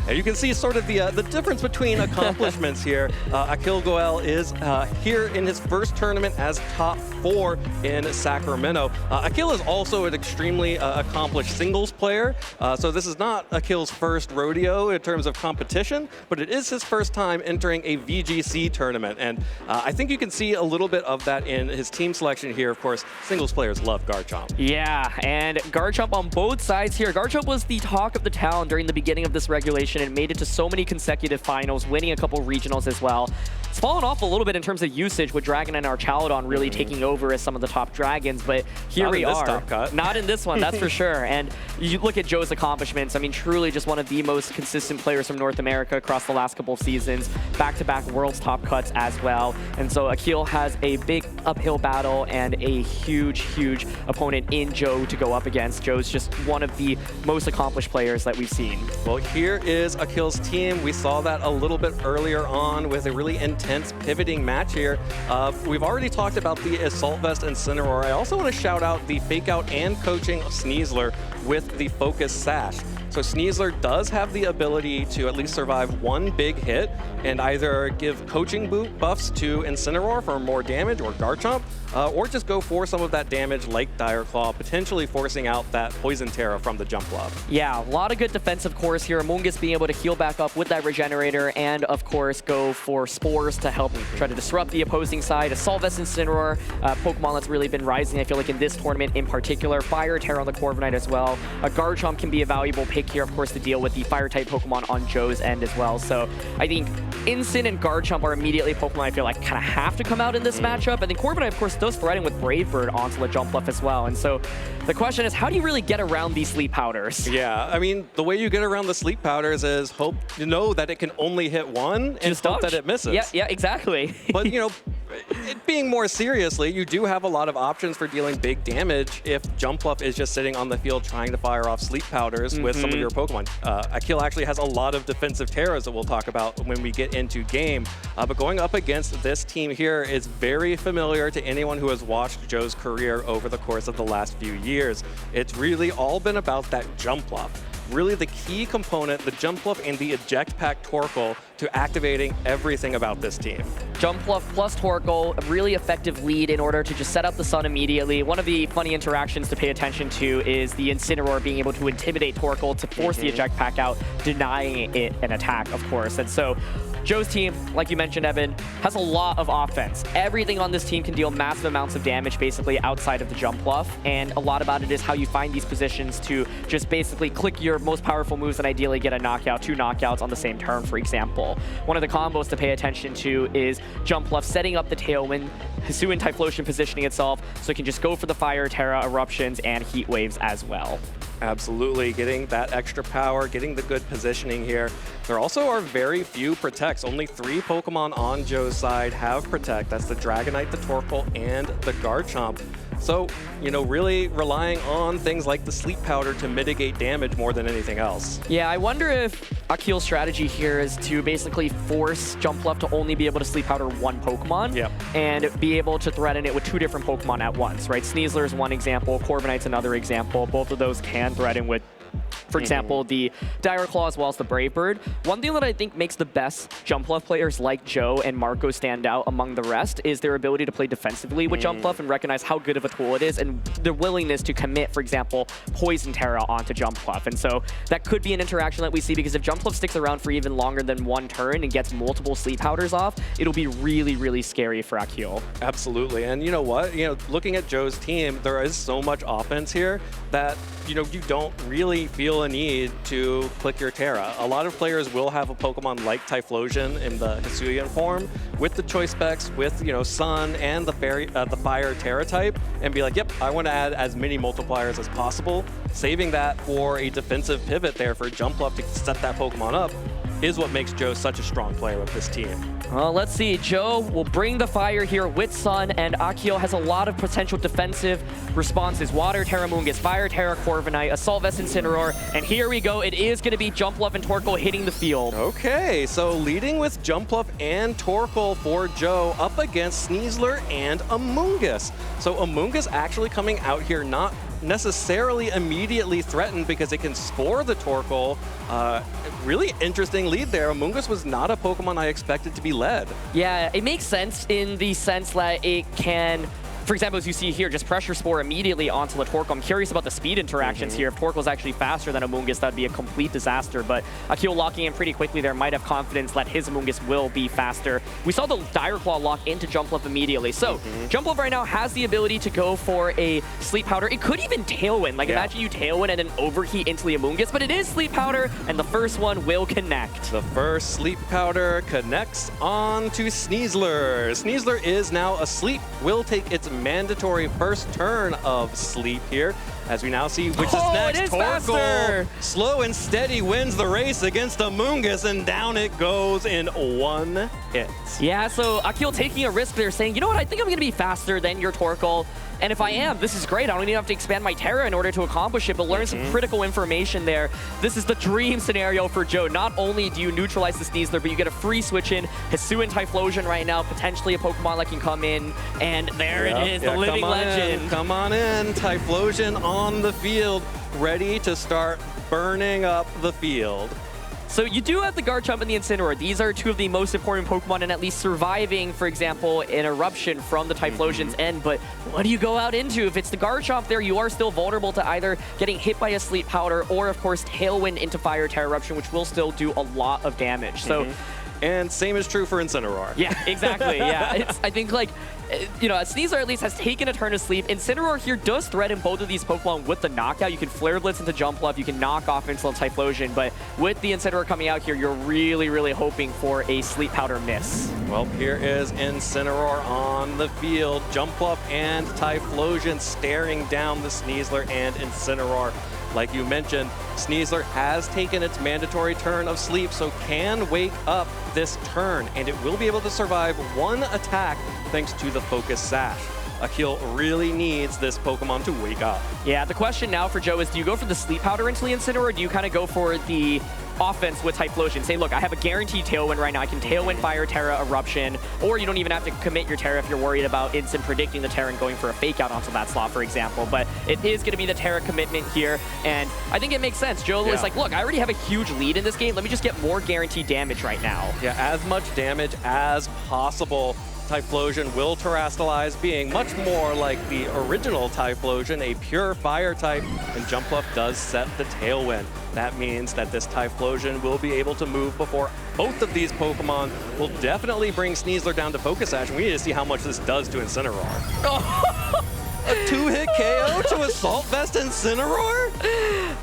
And you can see sort of the difference between accomplishments here. Akhil Goel is here in his first tournament as top 4 in Sacramento. Akhil is also an extremely accomplished singles player, so this is not Akhil's first rodeo in terms of competition, but it is his first time entering a VGC tournament, and I think you can see a little bit of that in his team selection here. Of course, singles players love Garchomp. Yeah, and Garchomp on both sides here. Garchomp was the talk of the town during the beginning of this regulation and made it to so many consecutive finals, winning a couple regionals as well. It's fallen off a little bit in terms of usage with Dragon and Archaladon really taking over as some of the top dragons, but here we are. Top cut. Not in this one, that's for sure. And you look at Joe's accomplishments, I mean, truly just one of the most consistent players from North America across the last couple of seasons, back-to-back World's top cuts as well. And so Akhil has a big uphill battle and a huge, huge opponent in Joe to go up against. Joe's just one of the most accomplished players that we've seen. Well, here is Akhil's team. We saw that a little bit earlier on with a really intense pivoting match here. We've already talked about the Assault Vest Incineroar. I also want to shout out the fake out and coaching of Sneasler with the Focus Sash. So Sneasler does have the ability to at least survive one big hit and either give coaching buffs to Incineroar for more damage or Garchomp, or just go for some of that damage like Dire Claw, potentially forcing out that Poison Terra from the jump bluff. Yeah, a lot of good defensive cores here. Amoonguss being able to heal back up with that Regenerator and, of course, go for Spores to help try to disrupt the opposing side. Assault Vest Incineroar, Pokemon that's really been rising, I feel like, in this tournament in particular. Fire Terra on the Corviknight as well. A Garchomp can be a valuable pick here, of course, to deal with the Fire-type Pokemon on Joe's end as well. So I think Incin and Garchomp are immediately Pokemon I feel like kind of have to come out in this matchup. And then Corviknight, of course, does threaten with Brave Bird onto the jump bluff as well. And so the question is, how do you really get around these sleep powders? Yeah, I mean, the way you get around the sleep powders is hope you know that it can only hit one and hope that it misses. Yeah, exactly. But, you know, it being more seriously, you do have a lot of options for dealing big damage if Jump Bluff is just sitting on the field trying to fire off sleep powders with some of your Pokemon. Akhil actually has a lot of defensive Terras that we'll talk about when we get into game. But going up against this team here is very familiar to anyone who has watched Joe's career over the course of the last few years. It's really all been about that Jump Bluff. Really the key component, the Jump Bluff and the Eject Pack Torkoal to activating everything about this team. Jump Bluff plus Torkoal, a really effective lead in order to just set up the sun immediately. One of the funny interactions to pay attention to is the Incineroar being able to intimidate Torkoal to force the Eject Pack out, denying it an attack, of course. And so Joe's team, like you mentioned, Evan, has a lot of offense. Everything on this team can deal massive amounts of damage basically outside of the jump bluff, and a lot about it is how you find these positions to just basically click your most powerful moves and ideally get a knockout, 2 knockouts on the same turn, for example. One of the combos to pay attention to is jump bluff setting up the Tailwind, Hisuian Typhlosion positioning itself so it can just go for the Fire, Terra, Eruptions, and Heat Waves as well. Absolutely, getting that extra power, getting the good positioning here. There also are very few Protects. Only 3 Pokemon on Joe's side have Protect. That's the Dragonite, the Torkoal, and the Garchomp. So, you know, really relying on things like the Sleep Powder to mitigate damage more than anything else. Yeah, I wonder if Akhil's strategy here is to basically force Jump Bluff to only be able to Sleep Powder 1 Pokemon and be able to threaten it with 2 different Pokemon at once, right? Sneasler is one example, Corviknight's another example. Both of those can threaten with, for example, the Dire Claw as well as the Brave Bird. One thing that I think makes the best Jump Bluff players like Joe and Marco stand out among the rest is their ability to play defensively with Jump Bluff and recognize how good of a tool it is and the willingness to commit, for example, Poison Terra onto Jump Bluff. And so that could be an interaction that we see because if Jump Bluff sticks around for even longer than 1 turn and gets multiple Sleep Powders off, it'll be really, really scary for Akhil. Absolutely. And you know what? You know, looking at Joe's team, there is so much offense here that, you know, you don't really feel a need to click your Terra. A lot of players will have a Pokemon like Typhlosion in the Hisuian form with the choice specs, with, you know, Sun and the Fire Terra type, and be like, yep, I want to add as many multipliers as possible. Saving that for a defensive pivot there for Jump Bluff to set that Pokemon up is what makes Joe such a strong player with this team. Well, let's see. Joe will bring the fire here with Sun, and Akhil has a lot of potential defensive responses. Water Terra Amoonguss, Fire Terra Corviknight, Assault Vest Incineroar, and here we go. It is going to be Jump Bluff and Torkoal hitting the field. Okay, so leading with Jump Bluff and Torkoal for Joe up against Sneasler and Amoonguss. So Amoonguss actually coming out here not necessarily immediately threatened because it can spore the Torkoal. Really interesting lead there. Amoonguss was not a Pokemon I expected to be led. Yeah, it makes sense in the sense that it can, for example, as you see here, just pressure Spore immediately onto the Torkoal. I'm curious about the speed interactions here. If Torkoal's actually faster than Amoonguss, that'd be a complete disaster. But Akhil locking in pretty quickly there might have confidence that his Amoonguss will be faster. We saw the Dire Claw lock into Jumpluff immediately. So Jumpluff right now has the ability to go for a Sleep Powder. It could even Tailwind. Like imagine you Tailwind and then overheat into the Amoonguss, but it is Sleep Powder, and the first one will connect. The first Sleep Powder connects on to Sneasler. Sneasler is now asleep, will take its mandatory first turn of sleep here, as we now see which is next. It is faster. Slow and steady wins the race against Amoonguss, and down it goes in one hit. Yeah, so Akhil taking a risk there, saying, you know what, I think I'm going to be faster than your Torkoal. And if I am, this is great. I don't even have to expand my Terra in order to accomplish it, but learn some critical information there. This is the dream scenario for Joe. Not only do you neutralize the Sneasler, but you get a free switch in. Hisuian Typhlosion right now, potentially a Pokemon that can come in. And there it is, the living legend. Come on in, Typhlosion on the field, ready to start burning up the field. So you do have the Garchomp and the Incineroar. These are two of the most important Pokemon in at least surviving, for example, an eruption from the Typhlosion's end. But what do you go out into? If it's the Garchomp there, you are still vulnerable to either getting hit by a Sleep Powder or, of course, Tailwind into Fire Terra Eruption, which will still do a lot of damage. So. And same is true for Incineroar. Yeah, exactly. Yeah, I think like, you know, Sneasler at least has taken a turn of sleep. Incineroar here does threaten both of these Pokemon with the knockout. You can Flare Blitz into Jumpluff, you can knock off into the Typhlosion, but with the Incineroar coming out here, you're really, really hoping for a Sleep Powder miss. Well, here is Incineroar on the field. Jumpluff and Typhlosion staring down the Sneasler and Incineroar. Like you mentioned, Sneasler has taken its mandatory turn of sleep, so can wake up this turn, and it will be able to survive one attack thanks to the Focus Sash. Akhil really needs this Pokemon to wake up. Yeah, the question now for Joe is, do you go for the Sleep Powder into the Incineroar, or do you kind of go for the offense with Typhlosion? Say, look, I have a guaranteed Tailwind right now. I can Tailwind Fire Terra Eruption, or you don't even have to commit your Terra if you're worried about instant predicting the Terra and going for a Fake Out onto that slot, for example. But it is going to be the Terra commitment here, and I think it makes sense. Joe was like, look, I already have a huge lead in this game. Let me just get more guaranteed damage right now. Yeah, as much damage as possible. Typhlosion will terrestrialize, being much more like the original Typhlosion, a pure fire type, and Jumpluff does set the Tailwind. That means that this Typhlosion will be able to move before both of these Pokemon. Will definitely bring Sneasler down to Focus Sash, and we need to see how much this does to Incineroar. A two-hit KO to Assault Vest Incineroar?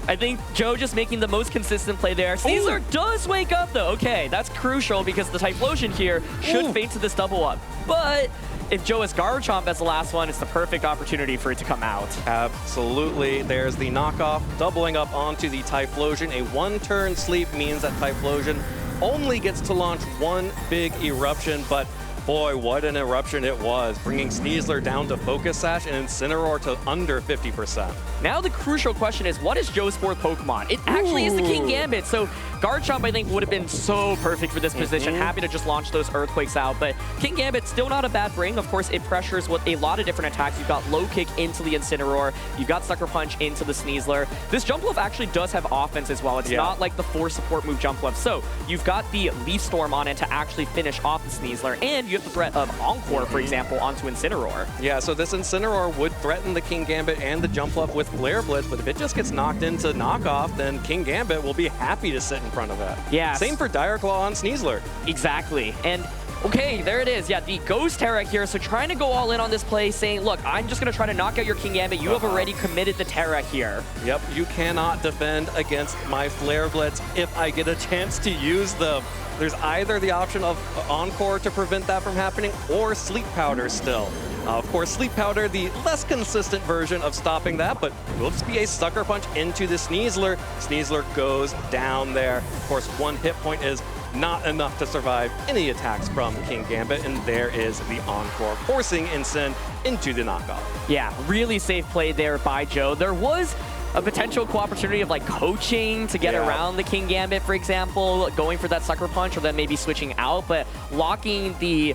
I think Joe just making the most consistent play there. Sneasler does wake up, though. Okay, that's crucial because the Typhlosion here should fade to this double up. But if Joe has Garchomp as the last one, it's the perfect opportunity for it to come out. Absolutely. There's the knockoff, doubling up onto the Typhlosion. A one-turn sleep means that Typhlosion only gets to launch one big eruption, but boy, what an eruption it was, bringing Sneasler down to Focus Sash and Incineroar to under 50%. Now the crucial question is, what is Joe's fourth Pokemon? It actually is the King Gambit, so Garchomp, I think, would have been so perfect for this position. Happy to just launch those Earthquakes out, but King Gambit, still not a bad bring. Of course, it pressures with a lot of different attacks. You've got Low Kick into the Incineroar. You've got Sucker Punch into the Sneasler. This Jumpluff actually does have offense as well. It's not like the force support move Jumpluff. So you've got the Leaf Storm on it to actually finish off the Sneasler, and you have the threat of Encore, for example, onto Incineroar. Yeah, so this Incineroar would threaten the King Gambit and the Jumpluff with Flare Blitz, but if it just gets knocked into knockoff, then King Gambit will be happy to sit in front of it. Yeah. Same for Dire Claw on Sneasler. Exactly. And okay, there it is. Yeah, the Ghost Terra here. So trying to go all in on this play, saying, look, I'm just going to try to knock out your King Gambit. You have already committed the Terra here. Yep, you cannot defend against my Flare Blitz if I get a chance to use them. There's either the option of Encore to prevent that from happening, or Sleep Powder still. Of course, Sleep Powder, the less consistent version of stopping that, but will just be a Sucker Punch into the Sneasler. Sneasler goes down there. Of course, one hit point is not enough to survive any attacks from King Gambit, and there is the Encore, forcing Incin into the knockoff. Yeah, really safe play there by Joe. There was a potential opportunity of like coaching to get around the King Gambit, for example, going for that Sucker Punch, or then maybe switching out, but locking the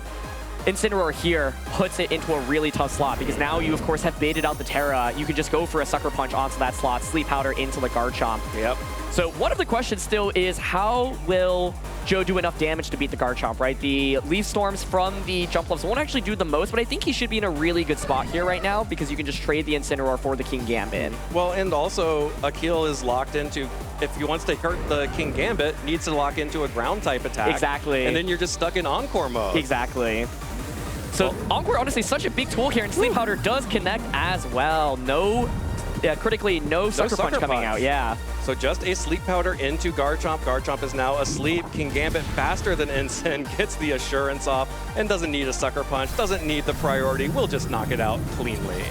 Incineroar here puts it into a really tough slot because now you, of course, have baited out the Terra. You can just go for a Sucker Punch onto that slot, Sleep Powder into the Garchomp. Yep. So one of the questions still is how will Joe do enough damage to beat the Garchomp, right? The Leaf Storms from the Jump Lofts won't actually do the most, but I think he should be in a really good spot here right now because you can just trade the Incineroar for the King Gambit. Well, and also Akhil is locked into, if he wants to hurt the King Gambit, needs to lock into a ground type attack. Exactly. And then you're just stuck in Encore mode. Exactly. So Encore, honestly, such a big tool here, and Sleep Powder does connect as well. Critically, no Sucker Punch coming out. Yeah. So just a Sleep Powder into Garchomp. Garchomp is now asleep. King Gambit faster than Incin, gets the Assurance off, and doesn't need a Sucker Punch, doesn't need the priority. We'll just knock it out cleanly.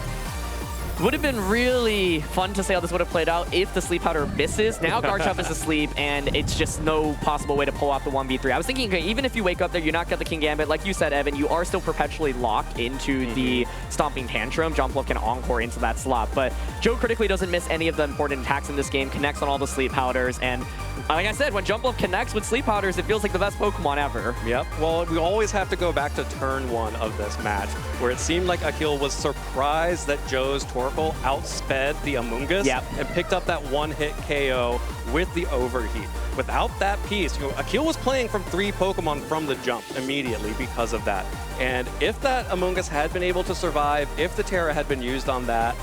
Would have been really fun to see how this would have played out if the Sleep Powder misses. Now Garchomp is asleep, and it's just no possible way to pull off the 1v3. I was thinking, okay, even if you wake up there, you knock out the King Gambit, like you said, Evan, you are still perpetually locked into the Stomping Tantrum. Jumpluff can Encore into that slot, but Joe critically doesn't miss any of the important attacks in this game, connects on all the Sleep Powders, and like I said, when Jumpluff connects with Sleep Powders, it feels like the best Pokemon ever. Yep. Well, we always have to go back to turn 1 of this match, where it seemed like Akhil was surprised that Joe's Torkoal outsped the Amoonguss and picked up that one-hit KO with the Overheat. Without that piece, Akhil was playing from 3 Pokemon from the jump immediately because of that. And if that Amoonguss had been able to survive, if the Terra had been used on that,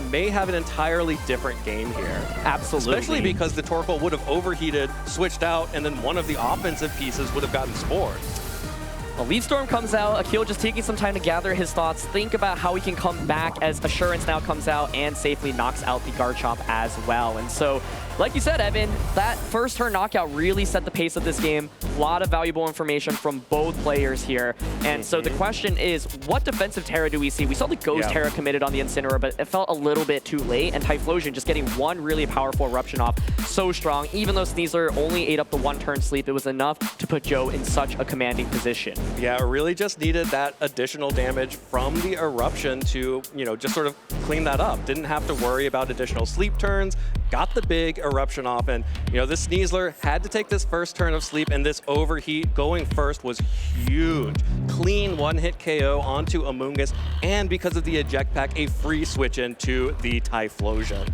may have an entirely different game here. Absolutely. Especially because the Torkoal would have overheated, switched out, and then one of the offensive pieces would have gotten spored. A Leaf Storm comes out, Akhil just taking some time to gather his thoughts, think about how he can come back as Assurance now comes out and safely knocks out the Garchomp as well. And so, like you said, Evan, that first turn knockout really set the pace of this game. A lot of valuable information from both players here. And so the question is, what defensive Terra do we see? We saw the Ghost Terra committed on the Incineroar, but it felt a little bit too late. And Typhlosion just getting one really powerful Eruption off so strong. Even though Sneasler only ate up the 1-turn sleep, it was enough to put Joe in such a commanding position. Yeah, it really just needed that additional damage from the Eruption to, just sort of clean that up. Didn't have to worry about additional sleep turns, got the big Eruption off, and, this Sneasler had to take this first turn of sleep, and this Overheat going first was huge. Clean one-hit KO onto Amoonguss, and because of the Eject Pack, a free switch into the Typhlosion.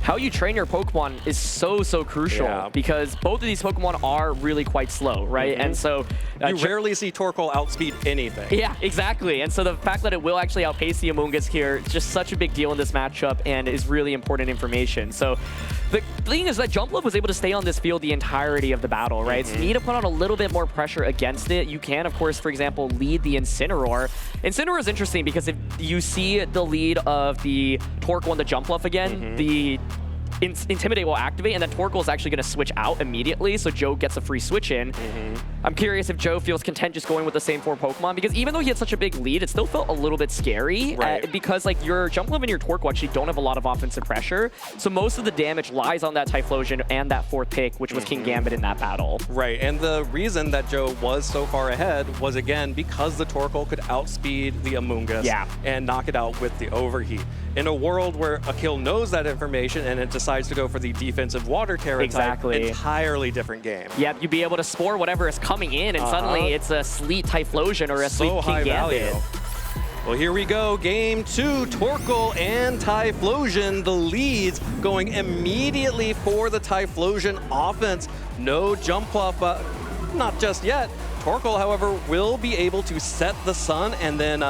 How you train your Pokemon is so crucial because both of these Pokemon are really quite slow, right? And so you rarely see Torkoal outspeed anything. Yeah, exactly. And so the fact that it will actually outpace the Amoonguss here is just such a big deal in this matchup and is really important information. So the thing is that Jumpluff was able to stay on this field the entirety of the battle, right? So you need to put on a little bit more pressure against it. You can, of course, for example, lead the Incineroar. Incineroar is interesting because if you see the lead of the Torkoal and the Jumpluff again, the Intimidate will activate, and then Torkoal is actually going to switch out immediately, so Joe gets a free switch in. I'm curious if Joe feels content just going with the same 4 Pokemon, because even though he had such a big lead, it still felt a little bit scary, because like your Jumpluff and your Torkoal actually don't have a lot of offensive pressure, so most of the damage lies on that Typhlosion and that 4th pick, which was King Gambit in that battle. Right, and the reason that Joe was so far ahead was, again, because the Torkoal could outspeed the Amoonguss and knock it out with the Overheat. In a world where Akhil knows that information and it decides to go for the defensive Water Terra type, entirely different game. Yep, you'd be able to spore whatever is coming in, and suddenly it's a Sleet Typhlosion or a Sleet King Gambit. Well, here we go. Game 2, Torkoal and Typhlosion. The leads going immediately for the Typhlosion offense. No Jumpluff, not just yet. Torkoal, however, will be able to set the sun, and then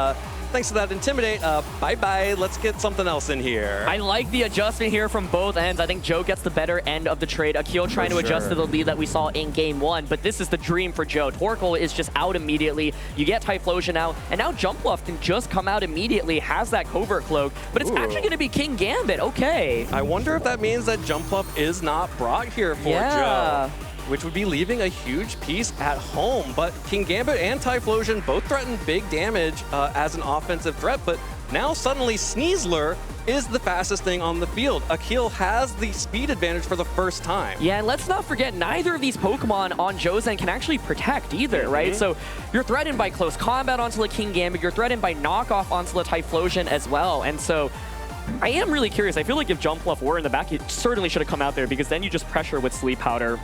thanks to that Intimidate, bye-bye, let's get something else in here. I like the adjustment here from both ends. I think Joe gets the better end of the trade. Akhil trying to adjust to the lead that we saw in Game 1, but this is the dream for Joe. Torkoal is just out immediately. You get Typhlosion out, and now Jumpluff can just come out immediately, has that Covert Cloak, but it's actually going to be King Gambit. Okay. I wonder if that means that Jumpluff is not brought here for Joe, which would be leaving a huge piece at home. But King Gambit and Typhlosion both threaten big damage as an offensive threat, but now suddenly Sneasler is the fastest thing on the field. Akhil has the speed advantage for the first time. Yeah, and let's not forget, neither of these Pokemon on Joe's end can actually protect either, right? So you're threatened by close combat onto the King Gambit, you're threatened by knockoff onto the Typhlosion as well, and so I am really curious. I feel like if Jumpluff were in the back, it certainly should have come out there because then you just pressure with Sleep Powder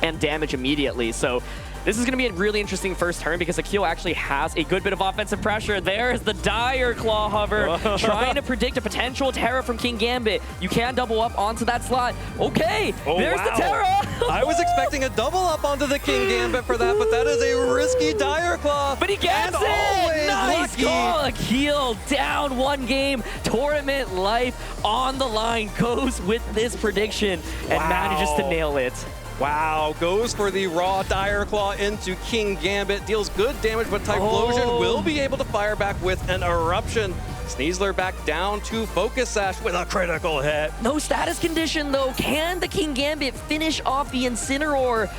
and damage immediately. So this is going to be a really interesting first turn because Akhil actually has a good bit of offensive pressure. There's the Dire Claw Hover, trying to predict a potential Terra from King Gambit. You can double up onto that slot. Okay, there's the Terra. I was expecting a double up onto the King Gambit for that, but that is a risky Dire Claw. But he gets it! Nice call! Akhil down 1 game. Tournament life on the line. Goes with this prediction and manages to nail it. Wow, goes for the raw Dire Claw into King Gambit. Deals good damage, but Typhlosion will be able to fire back with an Eruption. Sneasler back down to Focus Sash with a critical hit. No status condition, though. Can the King Gambit finish off the Incineroar?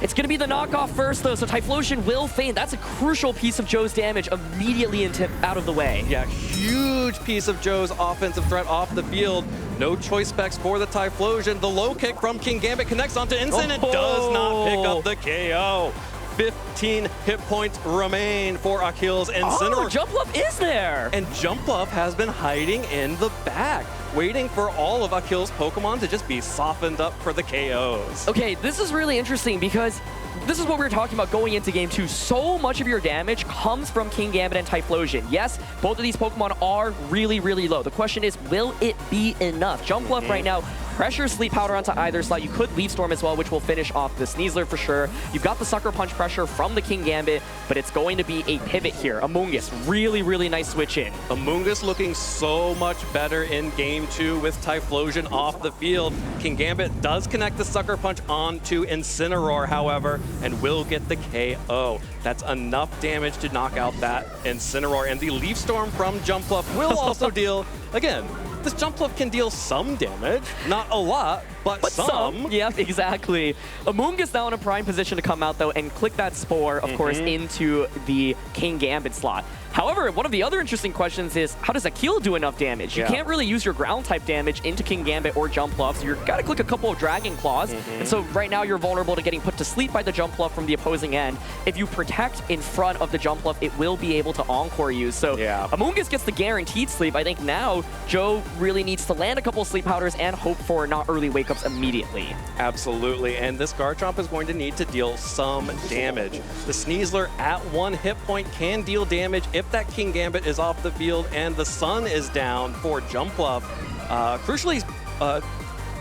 It's going to be the knockoff first, though, so Typhlosion will feint. That's a crucial piece of Joe's damage immediately out of the way. Yeah, huge piece of Joe's offensive threat off the field. No choice specs for the Typhlosion. The low kick from King Gambit connects onto Ensign and does not pick up the KO. 15 hit points remain for Akhil's Incineroar. Oh, Jumpluff is there! And Jumpluff has been hiding in the back, waiting for all of Akhil's Pokemon to just be softened up for the KOs. Okay, this is really interesting because this is what we were talking about going into Game 2. So much of your damage comes from King Gambit and Typhlosion. Yes, both of these Pokemon are really, really low. The question is, will it be enough? Jumpluff right now, pressure Sleep Powder onto either slot. You could Leaf Storm as well, which will finish off the Sneasler for sure. You've got the Sucker Punch pressure from the King Gambit, but it's going to be a pivot here. Amoonguss, really, really nice switch in. Amoonguss looking so much better in Game 2 with Typhlosion off the field. King Gambit does connect the Sucker Punch onto Incineroar, however, and will get the KO. That's enough damage to knock out that Incineroar. And the Leaf Storm from Jumpluff will also deal, again, this Jumpluff can deal some damage. Not a lot, but some. Yeah, exactly. Amoonguss now in a prime position to come out, though, and click that Spore, of course, into the King Gambit slot. However, one of the other interesting questions is, how does Akhil do enough damage? You can't really use your ground-type damage into King Gambit or Jumpluff, so you've got to click a couple of Dragon Claws. And so right now you're vulnerable to getting put to sleep by the Jumpluff from the opposing end. If you protect in front of the Jumpluff, it will be able to Encore you. So Amoonguss gets the guaranteed sleep. I think now Joe really needs to land a couple of Sleep Powders and hope for not early wake-ups immediately. Absolutely, and this Garchomp is going to need to deal some damage. The Sneasler at 1 hit point can deal damage if that King Gambit is off the field and the sun is down for Jumpluff. Crucially,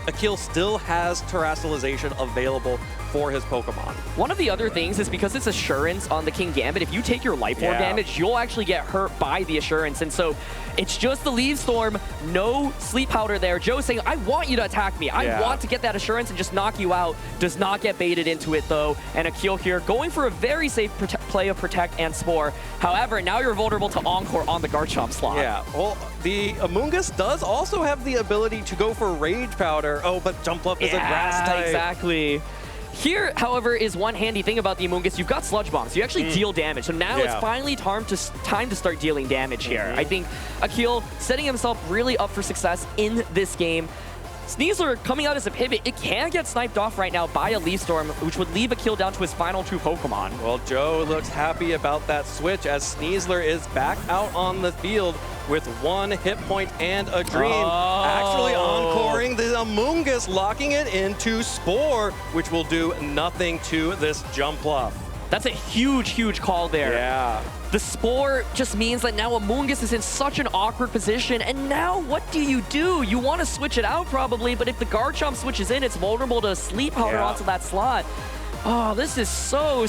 Akhil still has Terastallization available for his Pokemon. One of the other things is because it's Assurance on the King Gambit, if you take your Life Orb damage, you'll actually get hurt by the Assurance. And so it's just the Leaf Storm, no Sleep Powder there. Joe's saying, I want you to attack me. I want to get that Assurance and just knock you out. Does not get baited into it, though. And Akhil here going for a very safe play of Protect and Spore. However, now you're vulnerable to Encore on the Garchomp slot. Yeah, well, the Amoonguss does also have the ability to go for Rage Powder. Oh, but Jumpluff is a Grass type. Exactly. Here, however, is one handy thing about the Amoonguss. You've got Sludge Bomb, so you actually deal damage. So now it's finally time to start dealing damage here. I think Akhil setting himself really up for success in this game. Sneasler coming out as a pivot, it can get sniped off right now by a Leaf Storm, which would leave Akhil down to his final 2 Pokemon. Well, Joe looks happy about that switch as Sneasler is back out on the field with 1 hit point and a dream. Actually encoring the Amoonguss, locking it into Spore, which will do nothing to this Jumpluff. That's a huge, huge call there. Yeah. The Spore just means that now Amoonguss is in such an awkward position, and now what do? You want to switch it out probably, but if the Garchomp switches in, it's vulnerable to Sleep Powder onto that slot. Oh, this is so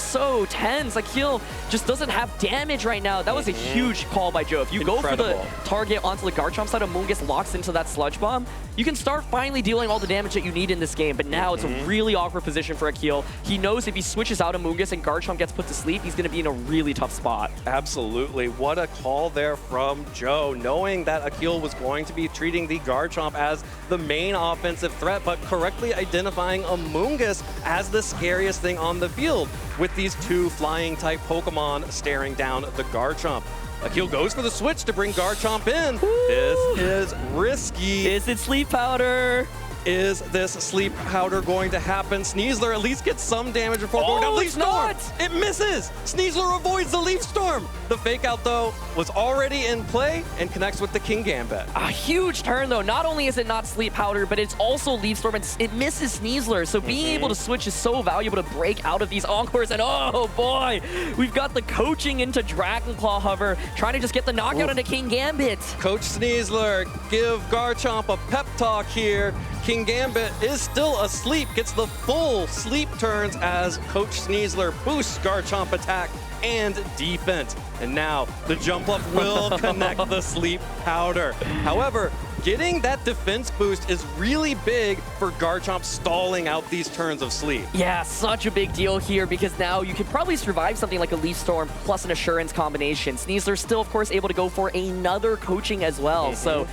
tense. Akhil just doesn't have damage right now. That was a huge call by Joe. If you go for the target onto the Garchomp side, Amoonguss locks into that Sludge Bomb. You can start finally dealing all the damage that you need in this game, but now it's a really awkward position for Akhil. He knows if he switches out Amoonguss and Garchomp gets put to sleep, he's going to be in a really tough spot. Absolutely. What a call there from Joe, knowing that Akhil was going to be treating the Garchomp as the main offensive threat, but correctly identifying Amoonguss as the scariest thing on the field with these 2 flying-type Pokemon staring down the Garchomp. Akhil goes for the switch to bring Garchomp in. This is risky. Is it Sleep Powder? Is this sleep powder going to happen? Sneasler at least gets some damage before going down. Leaf Storm! It misses! Sneasler avoids the Leaf Storm! The fake out, though, was already in play and connects with the King Gambit. A huge turn, though. Not only is it not sleep powder, but it's also Leaf Storm, and it misses Sneasler. So being able to switch is so valuable to break out of these encores. And oh boy, we've got the coaching into Dragon Claw Hover, trying to just get the knockout into King Gambit. Coach Sneasler, give Garchomp a pep talk here. King Gambit is still asleep, gets the full sleep turns as Coach Sneasler boosts Garchomp attack and defense. And now the jump up will connect the sleep powder. However, getting that defense boost is really big for Garchomp stalling out these turns of sleep. Yeah, such a big deal here because now you could probably survive something like a Leaf Storm plus an Assurance combination. Sneasler still, of course, able to go for another coaching as well. So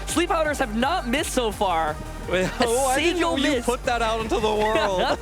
sleep powders have not missed so far. Why did you put that out into the world?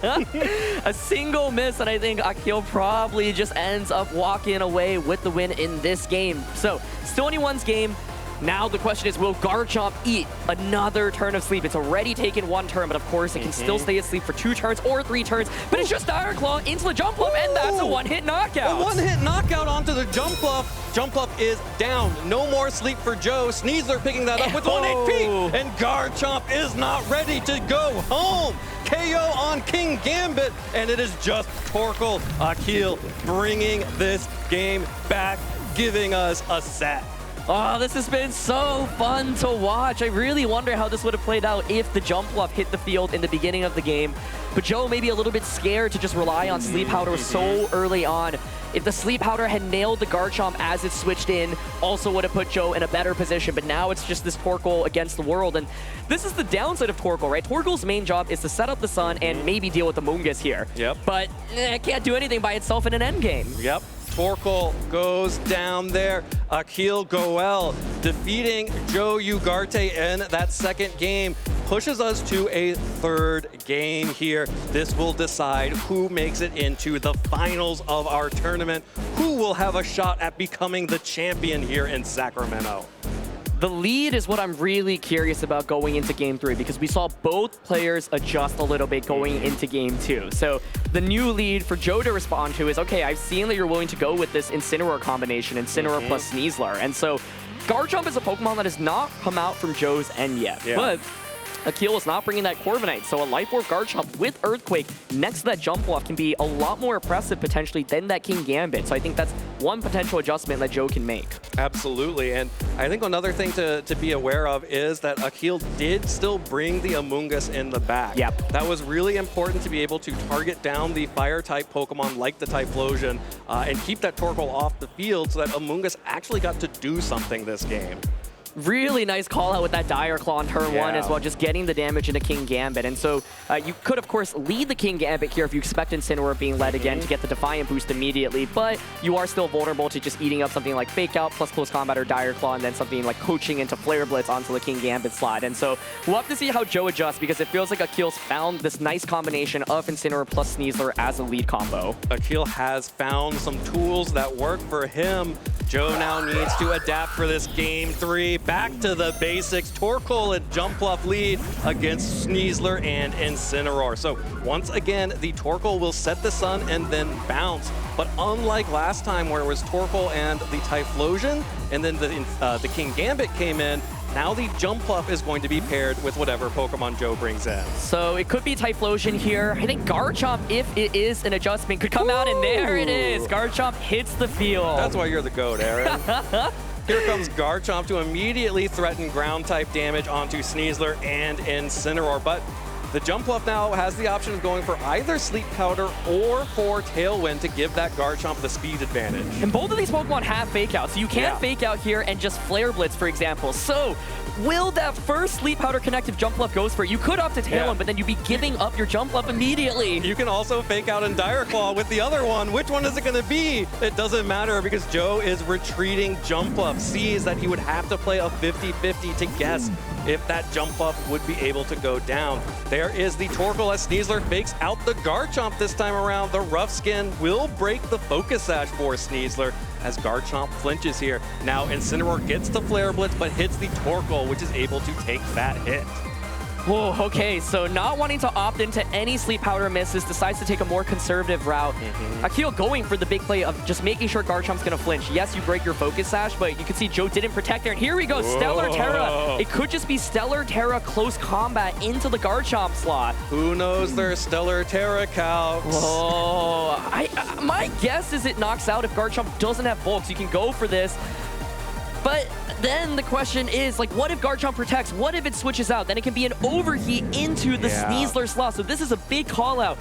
A single miss, and I think Akhil probably just ends up walking away with the win in this game. So, still anyone's game. Now the question is, will Garchomp eat another turn of sleep? It's already taken one turn, but of course it can still stay asleep for 2 turns or 3 turns. But it's just Dire Claw into the jump up, and that's a one-hit knockout. A one-hit knockout onto the jump up. Jump up is down. No more sleep for Joe. Sneasler picking that up with 1 HP, and Garchomp is not ready to go home. KO on King Gambit, and it is just Torkoal Akhil bringing this game back, giving us a set. Oh, this has been so fun to watch. I really wonder how this would have played out if the jump bluff hit the field in the beginning of the game. But Joe may be a little bit scared to just rely on Sleep Powder so early on. If the Sleep Powder had nailed the Garchomp as it switched in, also would have put Joe in a better position. But now it's just this Torkoal against the world. And this is the downside of Torkoal, right? Torkoal's main job is to set up the Sun and maybe deal with the Mungus here. Yep. But it can't do anything by itself in an endgame. Yep. Torkoal goes down there. Akhil Goel defeating Joe Ugarte in that second game pushes us to a third game here. This will decide who makes it into the finals of our tournament, who will have a shot at becoming the champion here in Sacramento. The lead is what I'm really curious about going into Game 3 because we saw both players adjust a little bit going into Game 2. So the new lead for Joe to respond to is, okay, I've seen that you're willing to go with this Incineroar combination, Incineroar plus Sneasler. And so Garchomp is a Pokemon that has not come out from Joe's end yet. But Akhil is not bringing that Corviknight, so a Life Orb Garchomp with Earthquake next to that jump off can be a lot more impressive potentially than that King Gambit. So I think that's one potential adjustment that Joe can make. Absolutely, and I think another thing to be aware of is that Akhil did still bring the Amoonguss in the back. Yep. That was really important to be able to target down the Fire-type Pokemon like the Typhlosion and keep that Torkoal off the field so that Amoonguss actually got to do something this game. Really nice call out with that Dire Claw on turn 1 as well, just getting the damage into King Gambit. And so you could, of course, lead the King Gambit here if you expect Incineroar being led again to get the Defiant boost immediately, but you are still vulnerable to just eating up something like Fake Out plus Close Combat or Dire Claw, and then something like coaching into Flare Blitz onto the King Gambit slide. And so we'll have to see how Joe adjusts because it feels like Akhil's found this nice combination of Incineroar plus Sneasler as a lead combo. Akhil has found some tools that work for him. Joe now needs to adapt for this Game 3. Back to the basics. Torkoal at jump bluff lead against Sneasler and Incineroar. So once again, the Torkoal will set the Sun and then bounce. But unlike last time where it was Torkoal and the Typhlosion, and then the King Gambit came in, now the jump bluff is going to be paired with whatever Pokemon Joe brings in. So it could be Typhlosion here. I think Garchomp, if it is an adjustment, could come out, and there it is. Garchomp hits the field. That's why you're the GOAT, Aaron. Here comes Garchomp to immediately threaten ground-type damage onto Sneasler and Incineroar, but the jump bluff now has the option of going for either Sleep Powder or for Tailwind to give that Garchomp the speed advantage. And both of these Pokemon have Fake Out, so you can Fake Out here and just Flare Blitz, for example. So will that first Sleep Powder connective jump bluff goes for it? You could opt to Tailwind, but then you'd be giving up your jump bluff immediately. You can also Fake Out and Dire Claw with the other one. Which one is it going to be? It doesn't matter because Joe is retreating jump bluff, sees that he would have to play a 50-50 to guess if that jump buff would be able to go down. There is the Torkoal as Sneasler fakes out the Garchomp this time around. The Rough Skin will break the Focus Sash for Sneasler as Garchomp flinches here. Now Incineroar gets the Flare Blitz but hits the Torkoal, which is able to take that hit. Oh, okay, so not wanting to opt into any sleep powder misses, decides to take a more conservative route. Akhil going for the big play of just making sure Garchomp's gonna flinch. Yes, you break your focus sash, but you can see Joe didn't protect there. And here we go, Stellar Terra. It could just be Stellar Terra close combat into the Garchomp slot. Who knows their Stellar Terra calcs? Oh, my guess is it knocks out if Garchomp doesn't have bulk, so you can go for this. But then the question is, like, what if Garchomp protects? What if it switches out? Then it can be an overheat into the Sneasler slot. So this is a big call out.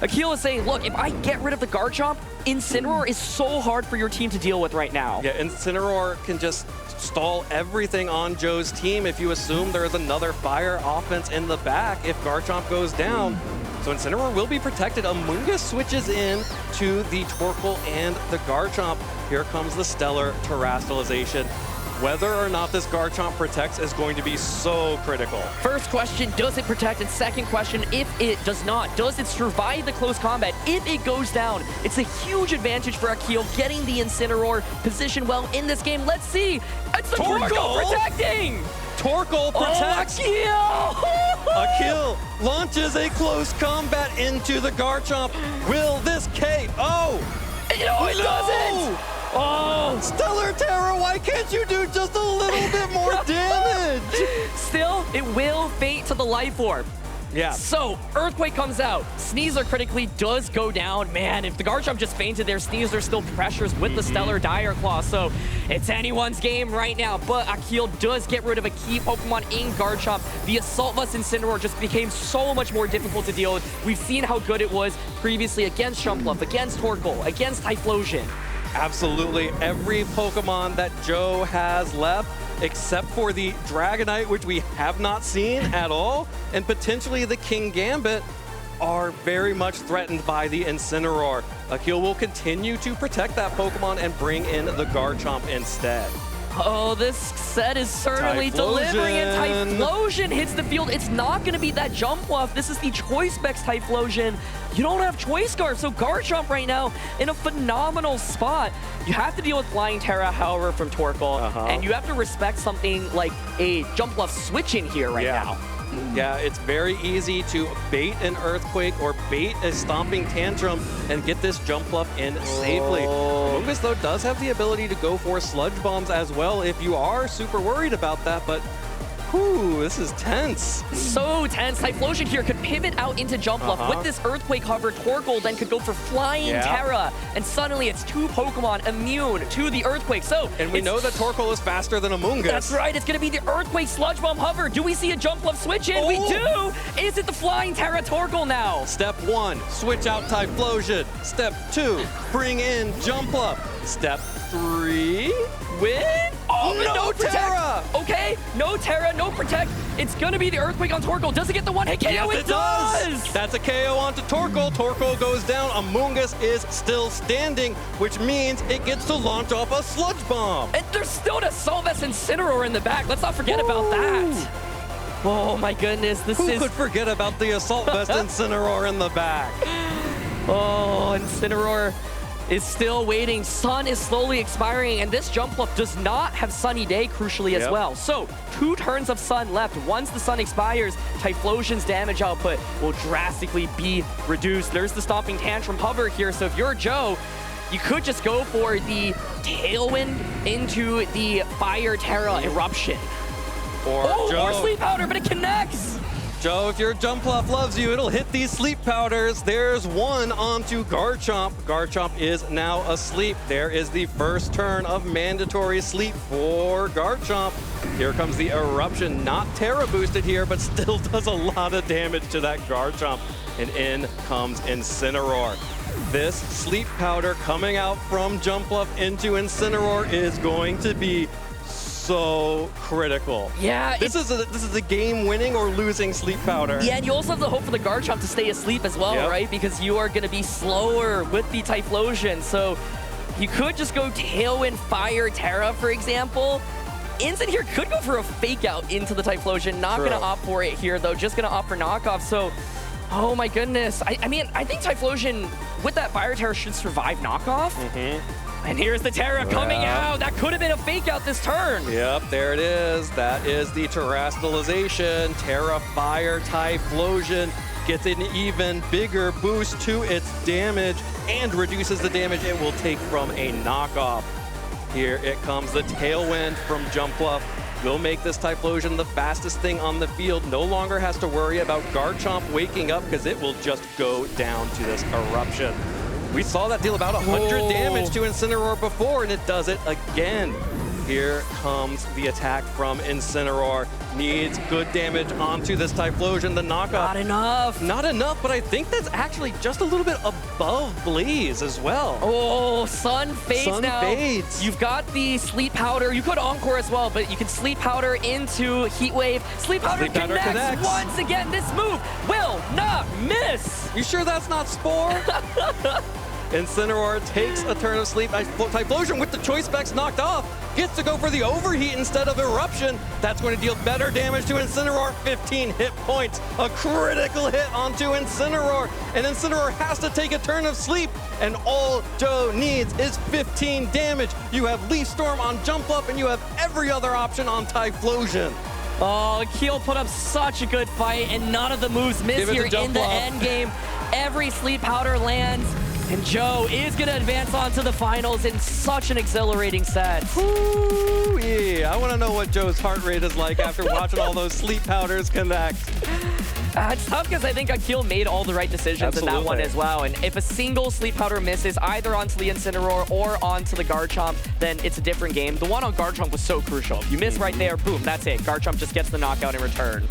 Akhil is saying, look, if I get rid of the Garchomp, Incineroar is so hard for your team to deal with right now. Yeah, Incineroar can just stall everything on Joe's team if you assume there is another fire offense in the back if Garchomp goes down. So Incineroar will be protected. Amoonguss switches in to the Torkoal and the Garchomp. Here comes the Stellar Terastallization. Whether or not this Garchomp protects is going to be so critical. First question, does it protect? And second question, if it does not, does it survive the close combat? If it goes down, it's a huge advantage for Akhil getting the Incineroar positioned well in this game. Let's see. It's the Torkoal protecting! Torkoal protects! Oh, Akhil launches a close combat into the Garchomp. Will this KO? No, it doesn't! Oh! Stellar Terra, why can't you do just a little bit more damage? Still, it will fate to the Life Orb. Yeah. So, Earthquake comes out. Sneasler critically does go down. Man, if the Garchomp just fainted there, Sneasler still pressures with the Stellar Dire Claw. So, it's anyone's game right now. But Akhil does get rid of a key Pokemon in Garchomp. The Assault Vest Incineroar just became so much more difficult to deal with. We've seen how good it was previously against Jumpluff, against Torkoal, against Typhlosion. Absolutely every Pokemon that Joe has left, except for the Dragonite, which we have not seen at all, and potentially the King Gambit, are very much threatened by the Incineroar. Akhil will continue to protect that Pokemon and bring in the Garchomp instead. Oh, this set is certainly delivering it. Typhlosion hits the field. It's not going to be that Jumpluff. This is the Choice Specs Typhlosion. You don't have Choice Scarf, so Garchomp right now in a phenomenal spot. You have to deal with Flying Terra, however, from Torkoal, and you have to respect something like a Jumpluff switch in here right now. Yeah, it's very easy to bait an Earthquake or bait a Stomping Tantrum and get this Jumpluff in safely. Amoonguss, though, does have the ability to go for Sludge Bombs as well if you are super worried about that, but whew, this is tense. So tense. Typhlosion here could pivot out into Jumpluff. With this Earthquake hover, Torkoal then could go for Flying Terra, and suddenly it's two Pokemon immune to the Earthquake. So, and we know that Torkoal is faster than Amoonguss. That's right. It's going to be the Earthquake Sludge Bomb hover. Do we see a Jumpluff switch in? We do. Is it the Flying Terra Torkoal now? Step 1, switch out Typhlosion. Step 2, bring in Jumpluff. Step 3, win? Oh, no Terra! Okay, no Terra, no Protect. It's going to be the Earthquake on Torkoal. Does it get the one-hit KO? Yes, it does! That's a KO onto Torkoal. Torkoal goes down. Amoonguss is still standing, which means it gets to launch off a Sludge Bomb. And there's still an Assault Vest Incineroar in the back. Let's not forget about that. Oh, my goodness. Who could forget about the Assault Vest Incineroar in the back? Oh, Incineroar is still waiting. Sun is slowly expiring, and this Jumpluff does not have Sunny Day, crucially, as well. So, 2 turns of Sun left. Once the Sun expires, Typhlosion's damage output will drastically be reduced. There's the Stomping Tantrum hover here, so if you're Joe, you could just go for the Tailwind into the Fire Terra Eruption. Or Sleep Powder, but it connects! Joe, if your Jumpluff loves you, it'll hit these Sleep Powders. There's one onto Garchomp. Garchomp is now asleep. There is the first turn of mandatory sleep for Garchomp. Here comes the Eruption. Not Terra boosted here, but still does a lot of damage to that Garchomp. And in comes Incineroar. This Sleep Powder coming out from Jumpluff into Incineroar is going to be so critical. Yeah, this is a game-winning or losing Sleep Powder. Yeah, and you also have the hope for the Garchomp to stay asleep as well, right? Because you are going to be slower with the Typhlosion. So you could just go Tailwind Fire Terra, for example. Incin here could go for a fake out into the Typhlosion. Not going to opt for it here, though. Just going to opt for knockoff. So, oh my goodness. I mean, I think Typhlosion with that Fire Terra should survive knockoff. And here's the Terra coming out. That could have been a fake out this turn. Yep, there it is. That is the Terastallization. Terra Fire Typhlosion gets an even bigger boost to its damage and reduces the damage it will take from a knockoff. Here it comes, the Tailwind from Jumpluff will make this Typhlosion the fastest thing on the field. No longer has to worry about Garchomp waking up because it will just go down to this Eruption. We saw that deal about 100 damage to Incineroar before, and it does it again. Here comes the attack from Incineroar. Needs good damage onto this Typhlosion. The knockoff. Not enough. Not enough, but I think that's actually just a little bit above Blaze as well. Oh, Sun fades Sun now. fades. You've got the Sleep Powder. You could Encore as well, but you can Sleep Powder into Heat Wave. Sleep Powder connects. Once again. This move will not miss. You sure that's not Spore? Incineroar takes a turn of sleep. Typhlosion with the Choice Specs knocked off gets to go for the Overheat instead of Eruption. That's going to deal better damage to Incineroar. 15 hit points. A critical hit onto Incineroar. And Incineroar has to take a turn of sleep. And all Joe needs is 15 damage. You have Leaf Storm on Jumpluff, and you have every other option on Typhlosion. Oh, Akhil put up such a good fight, and none of the moves miss here in the end game. Every Sleep Powder lands. And Joe is going to advance on to the finals in such an exhilarating set. Ooh, yeah. I want to know what Joe's heart rate is like after watching all those Sleep Powders connect. It's tough because I think Akhil made all the right decisions in that one as well. And if a single Sleep Powder misses either onto the Incineroar or onto the Garchomp, then it's a different game. The one on Garchomp was so crucial. If you miss right there, boom, that's it. Garchomp just gets the knockout in return.